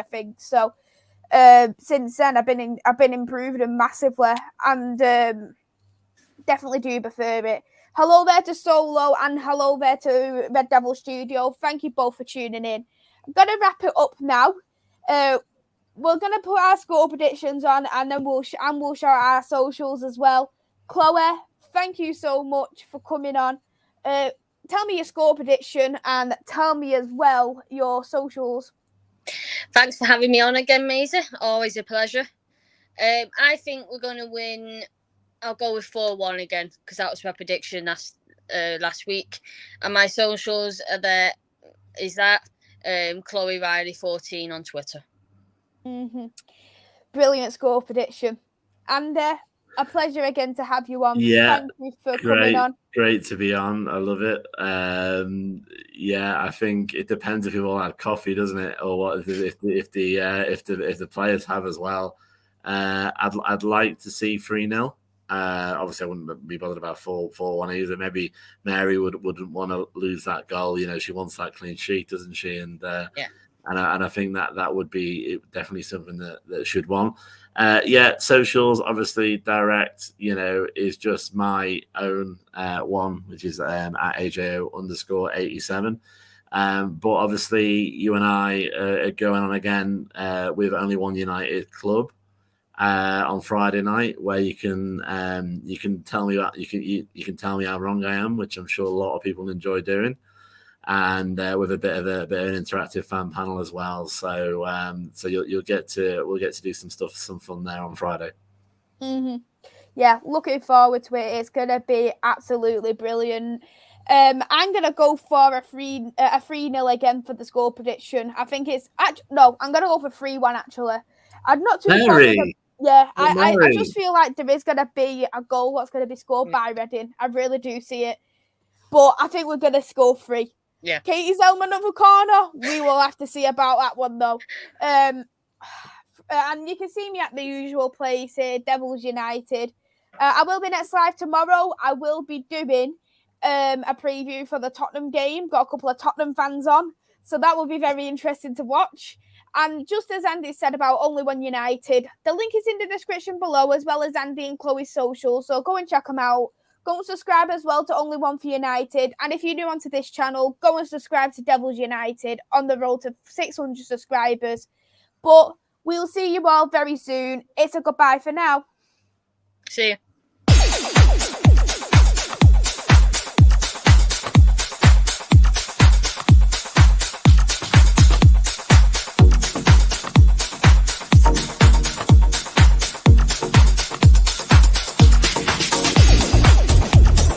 think so. Since then, I've been improving massively, and definitely do prefer it. Hello there to Solo, and hello there to Red Devil Studio. Thank you both for tuning in. I'm gonna wrap it up now. We're gonna put our score predictions on, and then we'll shout our socials as well. Chloe, thank you so much for coming on. Tell me your score prediction, and tell me as well your socials. Thanks for having me on again, Maisy. Always a pleasure. I think we're going to win. I'll go with 4-1 again, because that was my prediction last week. And my socials are there. Is that Chloe Riley 14 on Twitter. Mm-hmm. Brilliant score prediction. And a pleasure again to have you on. Yeah, thank you for coming on. Great to be on. I love it. I think it depends if you've all had coffee, doesn't it, or what if the players have as well. I'd like to see 3-0. Obviously, I wouldn't be bothered about 4-1 either. Maybe Mary wouldn't want to lose that goal. You know, she wants that clean sheet, doesn't she? And And I think that would be definitely something that should won. Socials, obviously, direct, is just my own one, which is at AJO_87. But obviously, you and I are going on again with Only One United Club on Friday night, where you can tell me you can tell me how wrong I am, which I'm sure a lot of people enjoy doing. And with a bit of an interactive fan panel as well, so we'll get to do some fun there on Friday. Mm-hmm. Yeah, looking forward to it. It's gonna be absolutely brilliant. I'm gonna go for a 3-0 again for the score prediction. I think it's I'm gonna go for 3-1 actually. I'm not too confident. Yeah, I just feel like there is gonna be a goal that's gonna be scored by Reading. I really do see it, but I think we're gonna score 3. Yeah. Katie's element of a corner. We will have to see about that one though. And you can see me at the usual place here, Devils United. I will be next live tomorrow. I will be doing a preview for the Tottenham game. Got a couple of Tottenham fans on, so that will be very interesting to watch. And just as Andy said about Only One United, the link is in the description below, as well as Andy and Chloe's socials. So go and check them out. Go and subscribe as well to Only One for United. And if you're new onto this channel, go and subscribe to Devils United on the road to 600 subscribers. But we'll see you all very soon. It's a goodbye for now. See you.